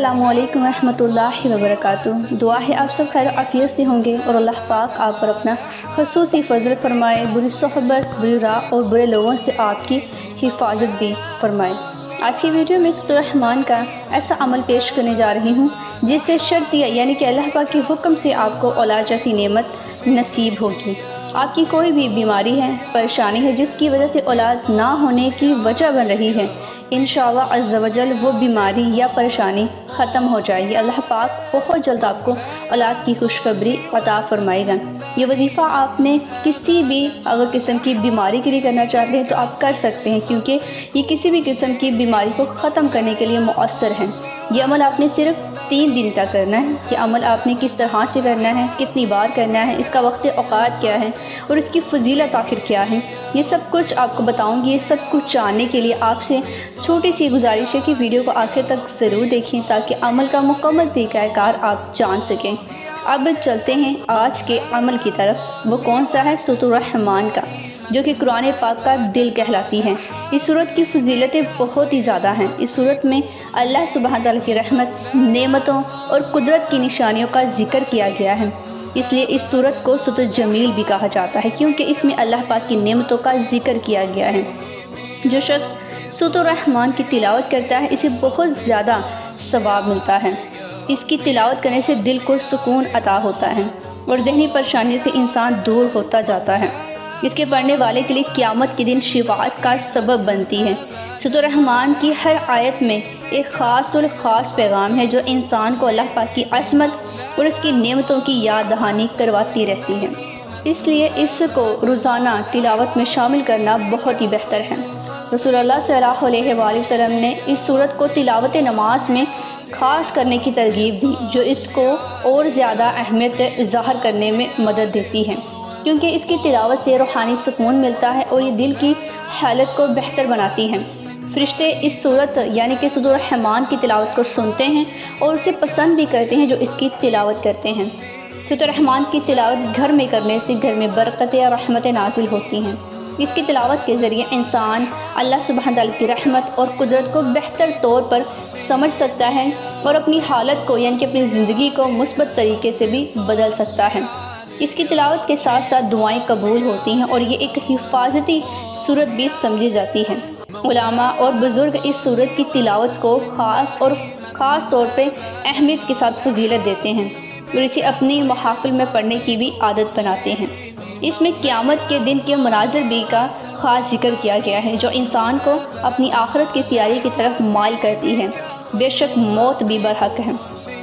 अस्सलामु अलैकुम रहमतुल्लाहि व बरकातुह। दुआ है आप सब खैर आफियत से होंगे और अल्लाह पाक आप पर अपना खसूसी फजल फरमाए, बुरी सोहबत, बुरी राह और बुरे लोगों से आपकी हिफाजत भी फरमाए। आज की वीडियो में सूरह रहमान का ऐसा अमल पेश करने जा रही हूँ जिससे शर्तिया यानी कि अल्लाह पाक के हुक्म से आपको औलाद जैसी नेमत नसीब होगी। आपकी कोई भी बीमारी है, परेशानी है जिसकी वजह से औलाद ना होने की वजह बन रही है, इंशाअल्लाह अज़्ज़ा वजल वो बीमारी या परेशानी ख़त्म हो जाएगी। अल्लाह पाक बहुत जल्द आपको औलाद की खुशखबरी अता फरमाएगा। ये वजीफ़ा आपने किसी भी अगर किस्म की बीमारी के लिए करना चाहते हैं तो आप कर सकते हैं, क्योंकि ये किसी भी किस्म की बीमारी को ख़त्म करने के लिए मुअस्सर है। ये अमल आपने सिर्फ 3 दिन का करना है। ये अमल आपने किस तरह से करना है, कितनी बार करना है, इसका वक्त औकात क्या है और इसकी फजीलत आखिर क्या है, ये सब कुछ आपको बताऊंगी। ये सब कुछ जानने के लिए आपसे छोटी सी गुजारिश है कि वीडियो को आखिर तक ज़रूर देखें ताकि अमल का मुकम्मल तरीक़ाकार आप जान सकें। अब चलते हैं आज के अमल की तरफ। वो कौन सा है? सूरह रहमान का, जो कि कुरान पाक का दिल कहलाती है। इस सूरत की फजीलतें बहुत ही ज़्यादा हैं। इस सूरत में अल्लाह सुब्हान तआला की रहमत, नेमतों और कुदरत की निशानियों का जिक्र किया गया है। इसलिए इस सूरत को सूरह जमील भी कहा जाता है, क्योंकि इसमें अल्लाह पाक की नेमतों का जिक्र किया गया है। जो शख्स सूरह रहमान की तिलावत करता है इसे बहुत ज़्यादा सवाब मिलता है। इसकी तिलावत करने से दिल को सुकून अता होता है और ज़हनी परेशानियों से इंसान दूर होता जाता है। इसके पढ़ने वाले के लिए क़यामत के दिन शिफाअत का सबब बनती है। सूरह रहमान की हर आयत में एक ख़ास और ख़ास पैगाम है जो इंसान को अल्लाह पाक की अज़मत और उसकी नेमतों की याद दहानी करवाती रहती है। इसलिए इसको रोज़ाना तिलावत में शामिल करना बहुत ही बेहतर है। रसूलुल्लाह सल्लल्लाहु अलैहि वसल्लम ने इस सूरत को तिलावत नमाज में ख़ास करने की तरगीब दी, जो इसको और ज़्यादा अहमियत ज़ाहिर करने में मदद देती है, क्योंकि इसकी तिलावत से रूहानी सुकून मिलता है और ये दिल की हालत को बेहतर बनाती है। फ़रिश्ते इस सूरत यानी कि सूरह रहमान की तिलावत को सुनते हैं और उसे पसंद भी करते हैं जो इसकी तिलावत करते हैं। सूरह रहमान की तिलावत घर में करने से घर में बरकत या रहमतें नाजिल होती हैं। इसकी तिलावत के ज़रिए इंसान अल्लाह सुब्हान तआला की रहमत और कुदरत को बेहतर तौर पर समझ सकता है और अपनी हालत को यानी कि अपनी ज़िंदगी को मुस्बत तरीके से भी बदल सकता है। इसकी तिलावत के साथ साथ दुआएं कबूल होती हैं और ये एक हिफाजती सूरत भी समझी जाती है। उलामा और बुज़ुर्ग इस सूरत की तिलावत को ख़ास तौर पे अहमियत के साथ फजीलत देते हैं और इसे अपनी महाफ़िल में पढ़ने की भी आदत बनाते हैं। इसमें क़यामत के दिन के मनाज़िर भी का ख़ास जिक्र किया गया है जो इंसान को अपनी आखिरत की तैयारी की तरफ माइल करती है। बेशक मौत भी बरहक है।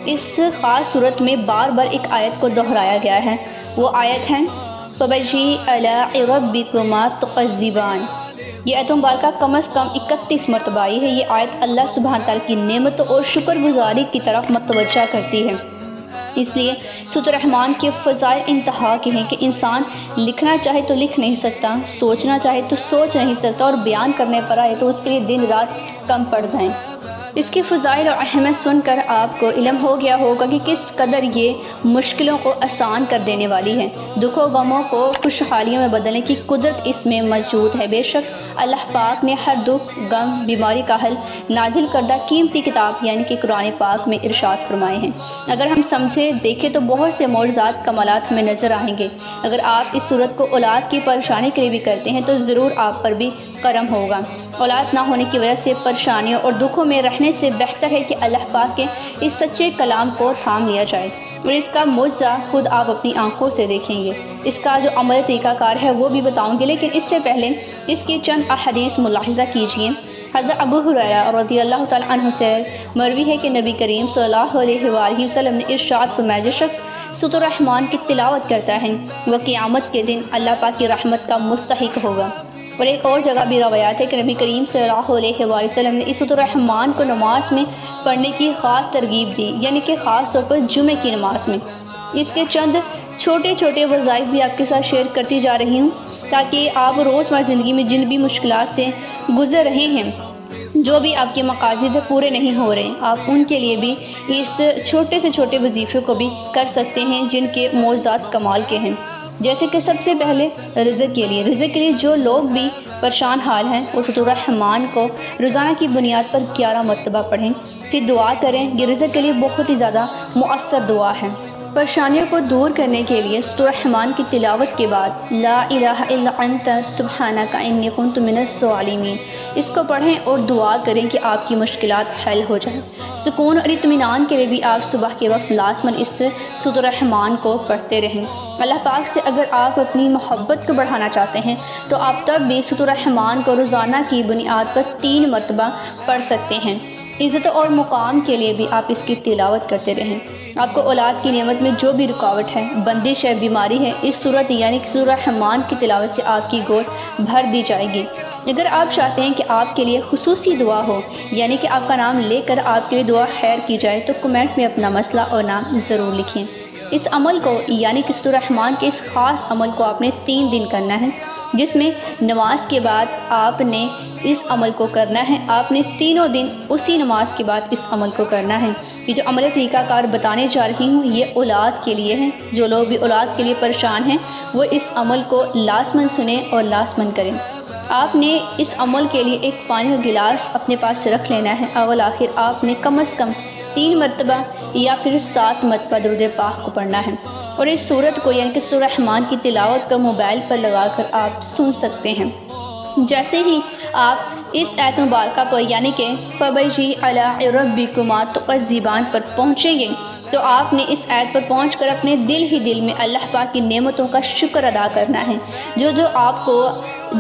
इस ख़ास सूरत में बार बार एक आयत को दोहराया गया है। वो आयत है फ़बजी अला रब्बिकुमा तुकज़्ज़िबान। ये आयत मुबारका कम अज़ कम 31 मरतबा आई है। ये आयत अल्लाह सुब्हान तआला की नेमतों और शुक्रगुज़ारी की तरफ मतवज्जा करती है। इसलिए सूरह रहमान के फ़ज़ाइल इंतहा के हैं कि इंसान लिखना चाहे तो लिख नहीं सकता, सोचना चाहे तो सोच नहीं सकता और बयान करने पर आए तो उसके लिए दिन रात कम पड़ जाएँ। इसकी फ़ज़ाइल और अहमियत सुनकर आपको इल्म हो गया होगा कि किस कदर ये मुश्किलों को आसान कर देने वाली है। दुखों गमों को खुशहालियों में बदलने की कुदरत इसमें मौजूद है। बेशक अल्लाह पाक ने हर दुख, गम, बीमारी का हल नाजिल करदा कीमती किताब यानी कि कुरान पाक में इरशाद फरमाए हैं। अगर हम समझें देखें तो बहुत से मौजज़ात कमालात हमें नज़र आएंगे। अगर आप इस सूरत को औलाद की परेशानी के लिए भी करते हैं तो ज़रूर आप पर भी करम होगा। औलाद ना होने की वजह से परेशानियों और दुखों में रहने से बेहतर है कि अल्लाह पाक के इस सच्चे कलाम को थाम लिया जाए और इसका मुआज़ा खुद आप अपनी आंखों से देखेंगे। इसका जो अमल तरीक़ाकार है वो भी बताऊंगी, लेकिन इससे पहले इसकी चंद अहादीस मुलाहिज़ा कीजिए। हज़रत अबू हुरैरा रज़ियल्लाहु तआला अन्हु से मरवी है कि नबी करीम सल्लल्लाहु अलैहि वसल्लम ने इरशाद फरमाया, जो शख्स सूरह रहमान की तिलावत करता है वह क़यामत के दिन अल्लाह पाक की रहमत का मुस्तहिक होगा। और एक और जगह भी रवायात है कि नबी करीम सल्लल्लाहु अलैहि वसल्लम ने इस सूरह रहमान को नमाज में पढ़ने की ख़ास तरगीब दी, यानी कि ख़ास तौर पर जुमे की नमाज में। इसके चंद छोटे छोटे वज़ाइफ भी आपके साथ शेयर करती जा रही हूँ ताकि आप रोज़मर्रा ज़िंदगी में जिन भी मुश्किलात से गुज़र रहे हैं, जो भी आपके मकासद पूरे नहीं हो रहे, आप उनके लिए भी इस छोटे से छोटे वजीफ़े को भी कर सकते हैं जिनके मौज़ात कमाल के हैं। جیسے کہ سب سے پہلے رزق کے لیے جو لوگ بھی پریشان حال ہیں وہ سورۃ الرحمن کو روزانہ کی بنیاد پر 11 مرتبہ پڑھیں، پھر دعا کریں۔ یہ رزق کے لیے بہت ہی زیادہ مؤثر دعا ہے۔ پریشانیوں کو دور کرنے کے لیے سورۃ الرحمن کی تلاوت کے بعد لا الہ الا انت سبحانک انی کنت من الظالمین اس کو پڑھیں اور دعا کریں کہ آپ کی مشکلات حل ہو جائیں۔ سکون اور اطمینان کے لیے بھی آپ صبح کے وقت لازماً اس سورۃ الرحمن کو پڑھتے رہیں۔ اللہ پاک سے اگر آپ اپنی محبت کو بڑھانا چاہتے ہیں تو آپ تب بھی سورۃ الرحمن کو روزانہ کی بنیاد پر 3 مرتبہ پڑھ سکتے ہیں۔ عزت اور مقام کے لیے بھی آپ اس کی تلاوت کرتے رہیں۔ آپ کو اولاد کی نعمت میں جو بھی رکاوٹ ہے، بندش ہے، بیماری ہے، اس صورت یعنی کہ سورۃ الرحمن کی تلاوت سے آپ کی گود بھر دی جائے گی۔ اگر آپ چاہتے ہیں کہ آپ کے لیے خصوصی دعا ہو، یعنی کہ آپ کا نام لے کر آپ کے لیے دعا خیر کی جائے، تو کمنٹ میں اپنا مسئلہ اور نام ضرور لکھیں۔ اس عمل کو یعنی کہ سورۃ الرحمن کے اس خاص عمل کو آپ نے 3 دن کرنا ہے، جس میں نماز کے بعد آپ نے اس عمل کو کرنا ہے۔ آپ نے تینوں دن اسی نماز کے بعد اس عمل کو کرنا ہے۔ یہ جو عمل طریقہ کار بتانے جا رہی ہوں یہ اولاد کے لیے ہے۔ جو لوگ بھی اولاد کے لیے پریشان ہیں وہ اس عمل کو لازماً سنیں اور لازماً کریں۔ آپ نے اس عمل کے لیے ایک پانی کا گلاس اپنے پاس رکھ لینا ہے۔ اول آخر آپ نے کم از کم 3 مرتبہ یا پھر 7 مرتبہ درود پاک کو پڑھنا ہے، اور اس صورت کو یعنی کہ سورۃ الرحمن کی تلاوت کا موبائل پر لگا کر آپ سن سکتے ہیں۔ جیسے ہی آپ اس آیت مبارکہ پر یعنی کہ فَبِأَيِّ آلَاءِ رَبِّكُمَا تُكَذِّبَانِ پر پہنچیں گے تو آپ نے اس آیت پر پہنچ کر اپنے دل میں اللہ پاک کی نعمتوں کا شکر ادا کرنا ہے۔ جو آپ کو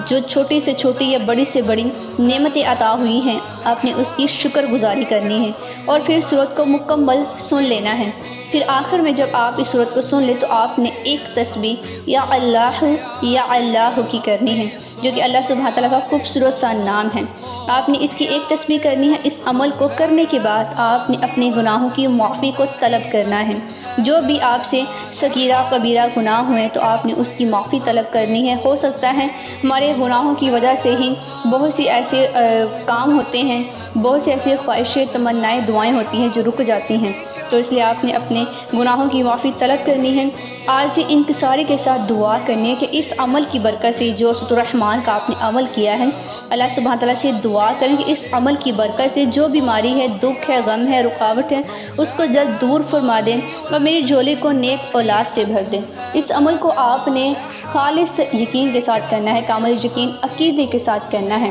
جو چھوٹی سے چھوٹی یا بڑی سے بڑی نعمتیں عطا ہوئی ہیں آپ نے اس کی شکر گزاری کرنی ہے، اور پھر سورت کو مکمل سن لینا ہے۔ پھر آخر میں جب آپ اس سورت کو سن لیں تو آپ نے ایک تسبیح یا اللہ کی کرنی ہے، جو کہ اللہ سبحانہ تعالیٰ کا خوبصورت سا نام ہے۔ آپ نے اس کی ایک تسبیح کرنی ہے۔ اس عمل کو کرنے کے بعد آپ نے اپنے گناہوں کی معافی کو طلب کرنا ہے۔ جو بھی آپ سے صغیرہ کبیرہ گناہ ہوئے تو آپ نے اس کی معافی طلب کرنی ہے۔ ہو سکتا ہے ہمارے گناہوں کی وجہ سے ہی بہت سی ایسے کام ہوتے ہیں، بہت سی ایسی خواہشیں، تمنائیں، دعائیں ہوتی ہیں جو رک جاتی ہیں، تو اس لیے آپ نے اپنے گناہوں کی معافی طلب کرنی ہے۔ آج سے انکساری کے ساتھ دعا کرنی ہے کہ اس عمل کی برکت سے جو سورۃ الرحمن کا آپ نے عمل کیا ہے، اللہ سبحانہ تعالیٰ سے دعا کریں کہ اس عمل کی برکت سے جو بیماری ہے، دکھ ہے، غم ہے، رکاوٹ ہے، اس کو جلد دور فرما دیں اور میری جھولی کو نیک اولاد سے بھر دیں۔ اس عمل کو آپ نے خالص یقین کے ساتھ کرنا ہے، کامل یقین عقیدے کے ساتھ کرنا ہے۔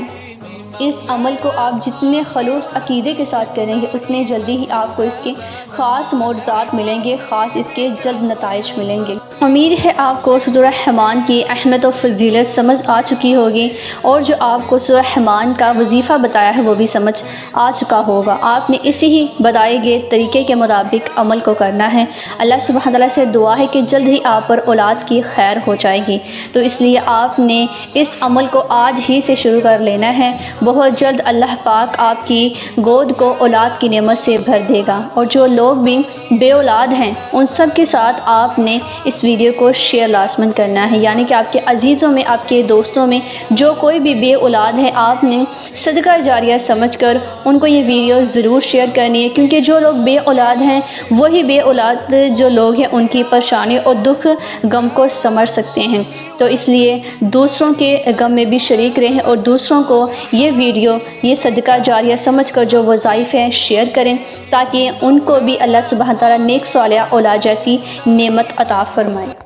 اس عمل کو آپ جتنے خلوص عقیدے کے ساتھ کریں گے اتنے جلدی ہی آپ کو اس کے خاص معجزات ملیں گے، خاص اس کے جلد نتائج ملیں گے۔ امید ہے آپ کو سورۃ الرحمن کی اہمیت و فضیلت سمجھ آ چکی ہوگی، اور جو آپ کو سورۃ الرحمن کا وظیفہ بتایا ہے وہ بھی سمجھ آ چکا ہوگا۔ آپ نے اسی ہی بتائے گئے طریقے کے مطابق عمل کو کرنا ہے۔ اللہ سبحانہ تعالیٰ سے دعا ہے کہ جلد ہی آپ پر اولاد کی خیر ہو جائے گی، تو اس لیے آپ نے اس عمل کو آج ہی سے شروع کر لینا ہے۔ بہت جلد اللہ پاک آپ کی گود کو اولاد کی نعمت سے بھر دے گا، اور جو لوگ بھی بے اولاد ہیں ان سب کے ساتھ آپ نے اس ویڈیو کو شیئر لازماً کرنا ہے، یعنی کہ آپ کے عزیزوں میں، آپ کے دوستوں میں جو کوئی بھی بے اولاد ہے آپ نے صدقہ جاریہ سمجھ کر ان کو یہ ویڈیو ضرور شیئر کرنی ہے، کیونکہ جو لوگ بے اولاد ہیں وہی بے اولاد جو لوگ ہیں ان کی پریشانی اور دکھ غم کو سمجھ سکتے ہیں، تو اس لیے دوسروں کے غم میں بھی شریک رہیں اور دوسروں کو یہ ویڈیو، یہ صدقہ جاریہ سمجھ کر جو وظائف ہیں شیئر کریں، تاکہ ان کو بھی اللہ سبحانہ تعالیٰ نیک صالحہ اولاد جیسی نعمت عطا فرمائے۔